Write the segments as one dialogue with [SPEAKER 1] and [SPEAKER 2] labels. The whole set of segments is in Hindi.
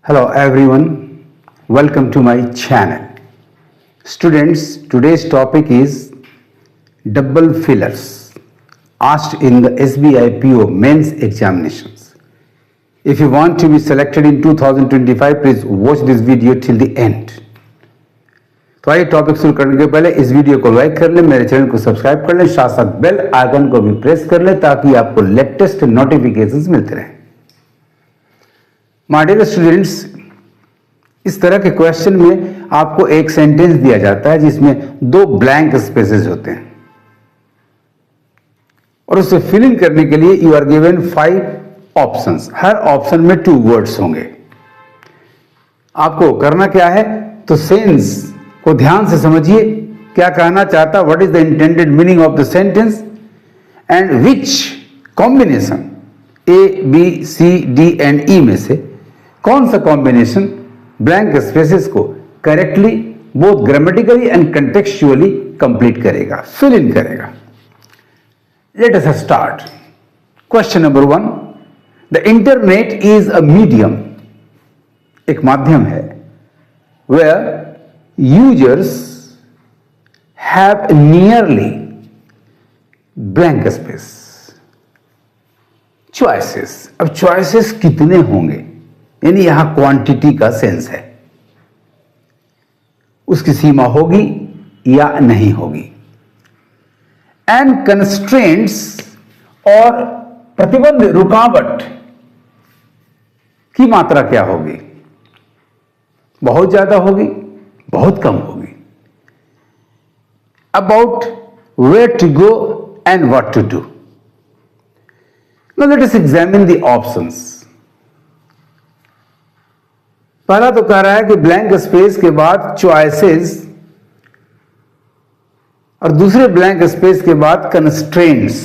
[SPEAKER 1] Hello everyone, welcome to my channel. Students, today's topic is double fillers asked in the SBI PO mains examinations. If you want to be selected in 2025, please watch this video till the end. तो आइए टॉपिक शुरू करने के पहले इस वीडियो को लाइक कर लें, मेरे चैनल को सब्सक्राइब कर लें, साथ साथ बेल आइकन को भी प्रेस कर लें ताकि आपको लेटेस्ट नोटिफिकेशंस मिलते रहें। माय डियर स्टूडेंट्स, इस तरह के क्वेश्चन में आपको एक सेंटेंस दिया जाता है जिसमें दो ब्लैंक स्पेसेस होते हैं और उसे फिल इन करने के लिए यू आर गिवन 5 ऑप्शंस। हर ऑप्शन में 2 वर्ड्स होंगे। आपको करना क्या है, तो सेंस को ध्यान से समझिए, क्या कहना चाहता, what is the intended meaning of the sentence and which combination A B C D and E में से कौन सा कॉम्बिनेशन ब्लैंक स्पेसेस को correctly both grammatically and contextually complete करेगा, फिल इन करेगा। Let us start. Question number 1, the internet is a medium, एक माध्यम है, where users have nearly blank space choices. अब चॉइसेस कितने होंगे, यानी यहां क्वांटिटी का सेंस है, उसकी सीमा होगी या नहीं होगी। एंड कंस्ट्रेंट्स और प्रतिबंध, रुकावट की मात्रा क्या होगी, बहुत ज्यादा होगी, बहुत कम होगी। About where to go and what to do. Now let us examine the options. पहला तो कह रहा है कि ब्लैंक स्पेस के बाद चॉइसेस और दूसरे ब्लैंक स्पेस के बाद कंस्ट्रेंट्स।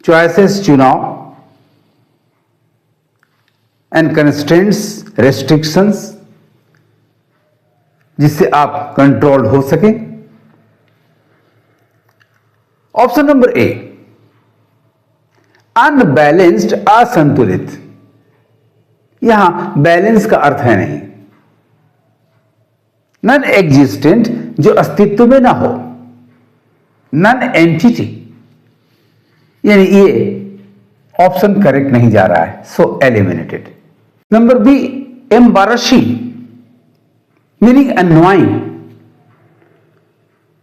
[SPEAKER 1] चॉइसेस चुनाव एंड कंस्ट्रेंट्स रेस्ट्रिक्शंस, जिससे आप कंट्रोल हो सके। ऑप्शन नंबर ए, अनबैलेंस्ड, असंतुलित। यहां बैलेंस का अर्थ है नहीं, नॉन एग्जिस्टेंट, जो अस्तित्व में ना हो, नॉन एंटिटी, यानी ये ऑप्शन करेक्ट नहीं जा रहा है, so eliminated. Number B, embarrassing, meaning annoying,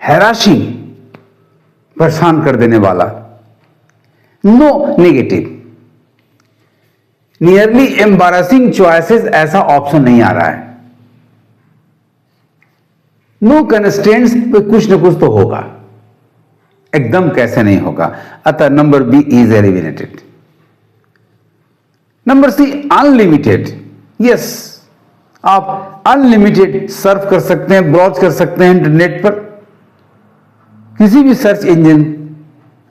[SPEAKER 1] harassing, परेशान कर देने वाला। No negative, nearly embarrassing choices, ऐसा ऑप्शन नहीं आ रहा है। नो कंस्ट्रेंट्स, कुछ ना कुछ तो होगा, एकदम कैसे नहीं होगा, अतः number B is eliminated. Number C, unlimited. Yes, आप अनलिमिटेड सर्फ कर सकते हैं, ब्राउज कर सकते हैं इंटरनेट पर, किसी भी सर्च इंजन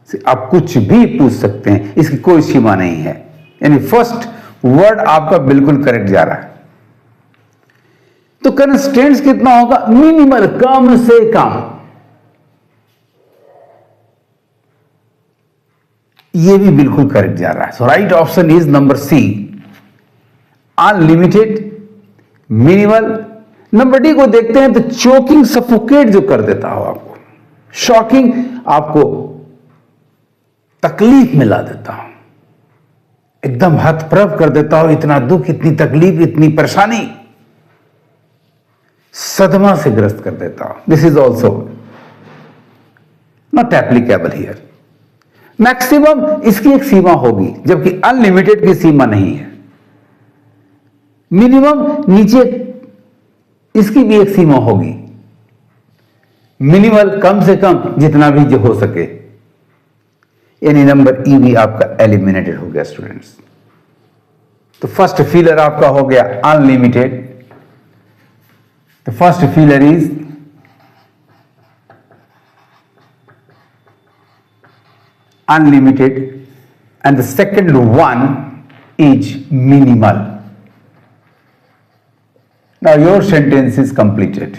[SPEAKER 1] से आप कुछ भी पूछ सकते हैं, इसकी कोई सीमा नहीं है। यानी फर्स्ट वर्ड आपका बिल्कुल करेक्ट जा रहा है। तो कंस्ट्रेंट्स कितना होगा, मिनिमल, कम से कम। ये भी बिल्कुल करेक्ट जा रहा है। So right option is number C, unlimited, minimal. Number D को देखते हैं, तो चोकिंग, सफोकेट जो कर देता हो आपको, शॉकिंग, आपको तकलीफ में ला देता हूं, एकदम हतप्रभ कर देता हो, इतना दुख, इतनी तकलीफ, इतनी परेशानी, सदमा से ग्रस्त कर देता हूं। This is also not applicable here. Maximum, इसकी एक सीमा होगी, जबकि अनलिमिटेड की सीमा नहीं है। मिनिमम, नीचे इसकी भी एक सीमा होगी। मिनिमल, कम से कम, जितना भी जो हो सके। यानी नंबर ई भी आपका एलिमिनेटेड हो गया स्टूडेंट्स। तो फर्स्ट फिलर आपका हो गया unlimited. The first filler is unlimited and the second one is minimal. Now your sentence is completed.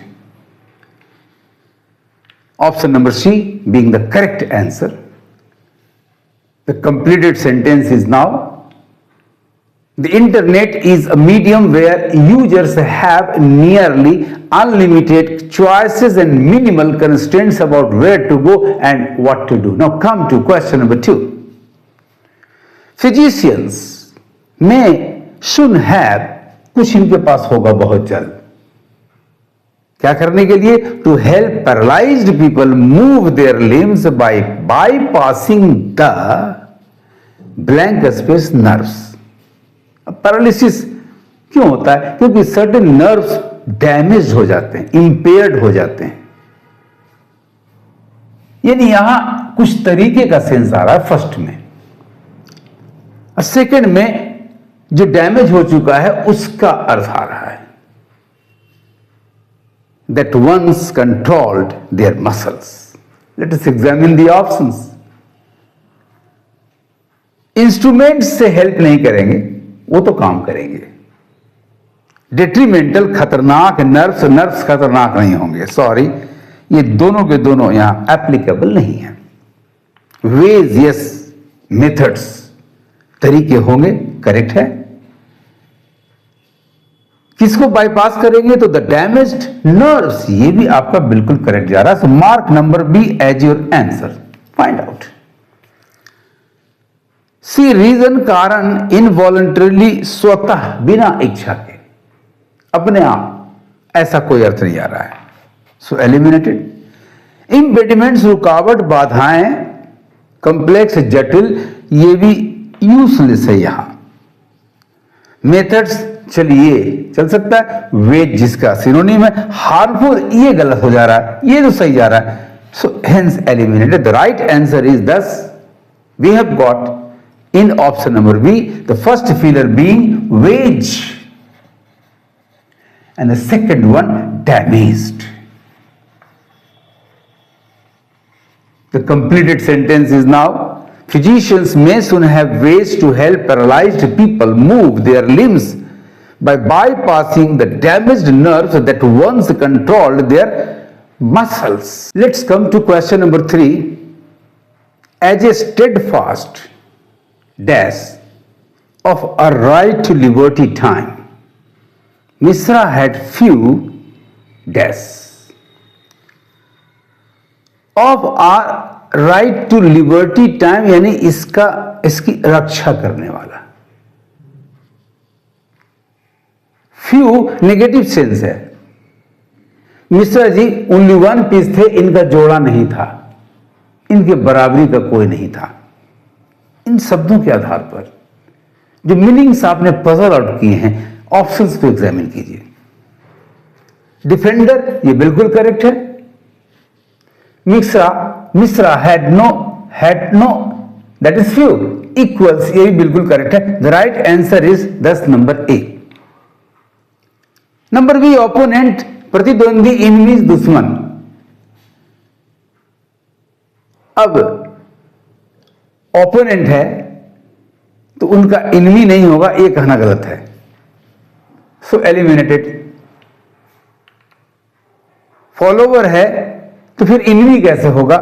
[SPEAKER 1] Option number C being the correct answer. The completed sentence is now The internet is a medium where users have nearly unlimited choices and minimal constraints about where to go and what to do. Now come to question number 2. Physicians may soon have, कुछ इनके पास होगा बहुत जल्द, क्या करने के लिए? To help paralyzed people move their limbs by bypassing the blank space nerves. Paralysis क्यों होता है? क्योंकि सर्टेन नर्व्स डैमेज हो जाते हैं, इंपेयर्ड हो जाते हैं। यानी यहां कुछ तरीके का सेंस आ रहा है फर्स्ट में, और सेकंड में जो डैमेज हो चुका है उसका अर्थ आ रहा है। That once controlled their muscles. Let us examine the options. Instrument से हेल्प नहीं करेंगे, वो तो काम करेंगे। डेट्रीमेंटल खतरनाक, नर्व्स खतरनाक नहीं होंगे, सॉरी, ये दोनों के दोनों यहां एप्लीकेबल नहीं है। वेज यस, मेथड्स तरीके होंगे, करेक्ट है। किसको बाईपास करेंगे? तो द डैमेज्ड नर्व्स, ये भी आपका बिल्कुल करेक्ट जा रहा है। So mark number B as your answer. Find out. C reason, कारण, इनवॉलंटरीली, स्वतः, बिना इच्छा के, अपने आप, ऐसा कोई अर्थ नहीं आ रहा है। So eliminated. इम्पेडिमेंट्स, रुकावट, बाधाएं, कॉम्प्लेक्स, जटिल, ये भी यूजलेस है यहां। मेथड्स, चलिए चल सकता है। वेज जिसका सिनोनिम है। हार्मफुल, ये गलत हो जा रहा है, ये तो सही जा रहा है। So hence eliminated. The right answer is this we have got in option number B, the first filler being wage and the second one damaged. The completed sentence is now, physicians may soon have ways to help paralyzed people move their limbs by bypassing the damaged nerves that once controlled their muscles. Let's come to question number 3. As a steadfast dash of a right to liberty time, Misra had few dash of our right to liberty time, यानी इसकी रक्षा करने वाला। few नेगेटिव सेंस है। Mishra ji only one piece थे, इनका जोड़ा नहीं था, इनके बराबरी का कोई नहीं था। इन शब्दों के आधार पर जो मीनिंग्स आपने पजल आउट किए हैं, ऑप्शंस को एग्जामिन कीजिए। डिफेंडर, ये बिल्कुल करेक्ट है। Mishra had no that is few. Equals, ये भी बिल्कुल करेक्ट है। The right answer is 10 number A. Number B, opponent, प्रतिद्वंदी, इनमीज, दुश्मन। अब ओपोनेंट है तो उनका इनमी नहीं होगा, ये कहना गलत है। So eliminated. फॉलोवर है तो फिर इनमी कैसे होगा?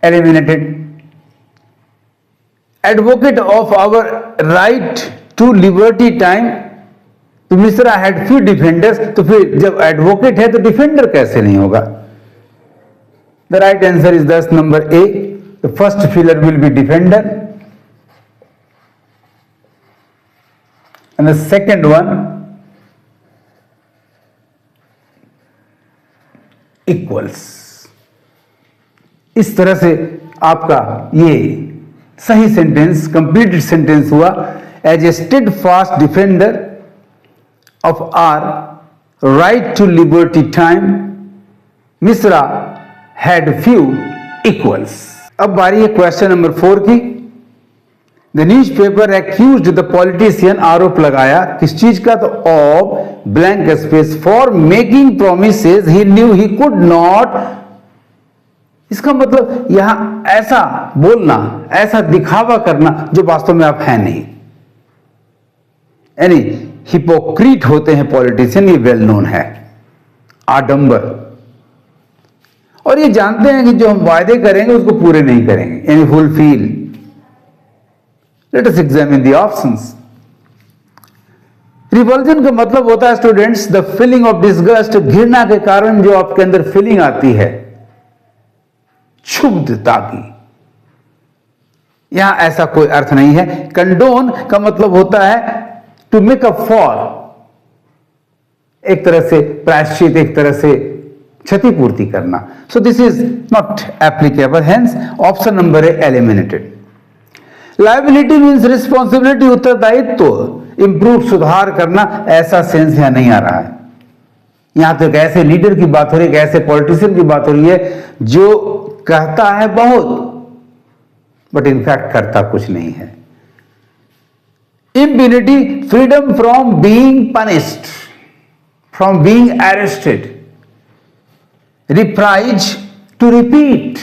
[SPEAKER 1] Eliminated. Advocate of our right to liberty time, तो मिश्रा हैड फ्यू डिफेंडर्स, तो फिर जब एडवोकेट है तो डिफेंडर कैसे नहीं होगा? The right answer is 10 number A. The first filler will be defender and the second one equals. इस तरह से आपका ये सही सेंटेंस, कंप्लीटेड सेंटेंस हुआ। As a steadfast defender of our right to liberty time, Misra had few equals. अब बारी है क्वेश्चन नंबर 4 की। The newspaper accused the politician, आरोप लगाया किस चीज का? तो of blank space for making promises he knew he could not। इसका मतलब यहां ऐसा बोलना, ऐसा दिखावा करना जो वास्तव में आप हैं नहीं, यानी हिपोक्रीट होते हैं पॉलिटिशियन, ये वेल नोन है। आडंबर, और ये जानते हैं कि जो हम वायदे करेंगे उसको पूरे नहीं करेंगे, यानी fulfil. Let us examine the options. Revulsion का मतलब होता है students the feeling of disgust, घृणा के कारण जो आपके अंदर फीलिंग आती है क्षुब्धता की। यहां ऐसा कोई अर्थ नहीं है। कंडोन का मतलब होता है टू मेक अप फॉर, एक तरह से प्रायश्चित, एक तरह से क्षतिपूर्ति करना। So this is not applicable, hence option number A eliminated. Liability means responsibility, उत्तरदायित्व, इंप्रूव सुधार करना, ऐसा सेंस यहां नहीं आ रहा है। यहां तो एक ऐसे लीडर की बात हो रही है, एक ऐसे पॉलिटिशियन की बात हो रही है जो कहता है बहुत बट इनफैक्ट करता कुछ नहीं है। Impunity, freedom from being punished, from being arrested, reprise to repeat.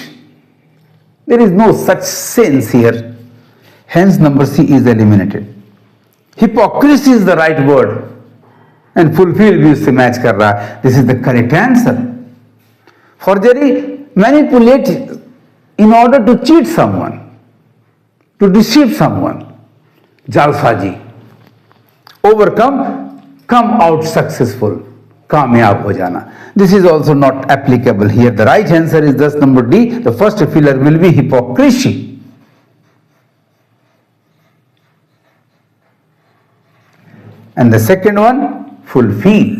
[SPEAKER 1] There is no such sense here. Hence number C is eliminated. Hypocrisy is the right word and fulfill भी उससे मैच कर रहा है. This is the correct answer. Forgery, manipulate in order to cheat someone, to deceive someone. जालसाजी. Overcome, come out successful. कामयाब हो जाना. This is also not applicable here. The right answer is thus number D. The first filler will be hypocrisy. And the second one, fulfill.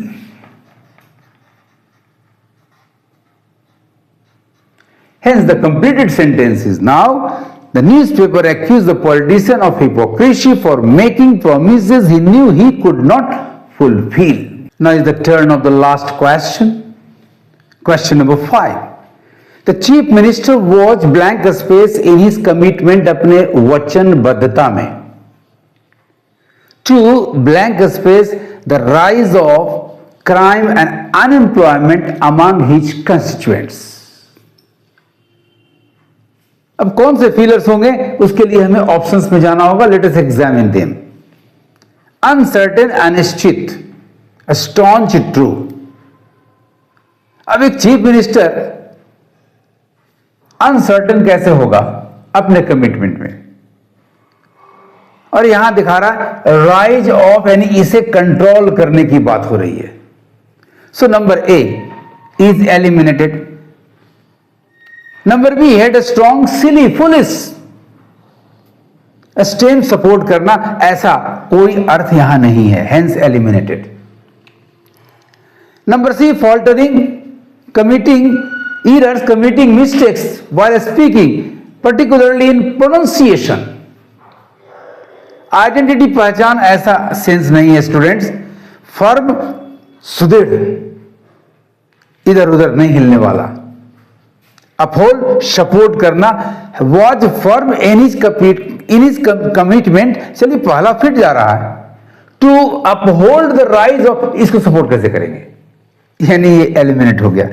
[SPEAKER 1] Hence the completed sentence is now the newspaper accused the politician of hypocrisy for making promises he knew he could not fulfill. Now is the turn of the last question. Question number 5. The chief minister was blank space in his commitment अपने वचनबद्धता में to blank space the rise of crime and unemployment among his constituents. अब कौन से फीलर्स होंगे उसके लिए हमें ऑप्शंस में जाना होगा. Late us examine them. Uncertain, अनिश्चित, स्टॉन्च, ट्रू. अब एक चीफ मिनिस्टर अनसर्टन कैसे होगा अपने कमिटमेंट में, और यहां दिखा रहा है राइज ऑफ, यानी इसे कंट्रोल करने की बात हो रही है. So number A is eliminated. Number be had a strong, silly, foolish, stem support करना, ऐसा कोई अर्थ यहां नहीं है, hence eliminated. Number C, faltering, committing errors, committing mistakes while speaking, particularly in pronunciation. Identity, पहचान, ऐसा सेंस नहीं है स्टूडेंट्स. फर्म, सुदृढ़, इधर उधर नहीं हिलने वाला. अपहोल्ड, सपोर्ट करना. Was firm in his commitment. चलिए पहला फिट जा रहा है. To uphold the rise of, इसको सपोर्ट कैसे करेंगे, यानी ये एलिमिनेट हो गया.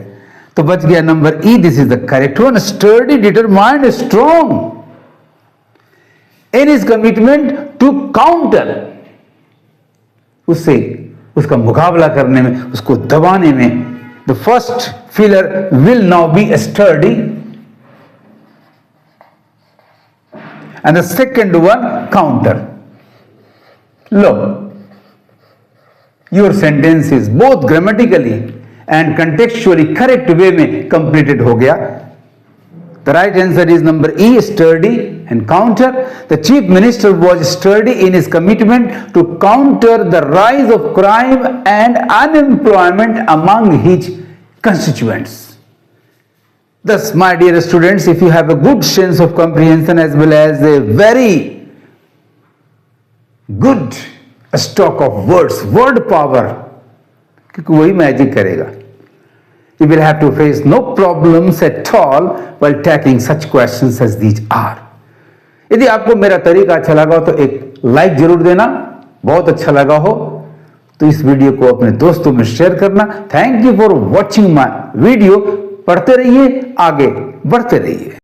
[SPEAKER 1] तो बच गया number E. This is the correct one. Sturdy, determined, strong in his commitment to counter, उससे उसका मुकाबला करने में, उसको दबाने में. The first filler will now be sturdy and the second one counter. लो, your sentence is both grammatically and contextually correct way में completed हो गया. The right answer is number E, sturdy and counter. The chief minister was sturdy in his commitment to counter the rise of crime and unemployment among his constituents. Thus, my dear students, if you have a good sense of comprehension as well as a very good stock of words, word power, क्योंकि वही मैजिक करेगा. You will have to face no problems at all while tackling such questions as these are. यदि आपको मेरा तरीका अच्छा लगा हो तो एक लाइक जरूर देना. बहुत अच्छा लगा हो तो इस वीडियो को अपने दोस्तों में शेयर करना. Thank you for watching my video. पढ़ते रहिए, आगे बढ़ते रहिए.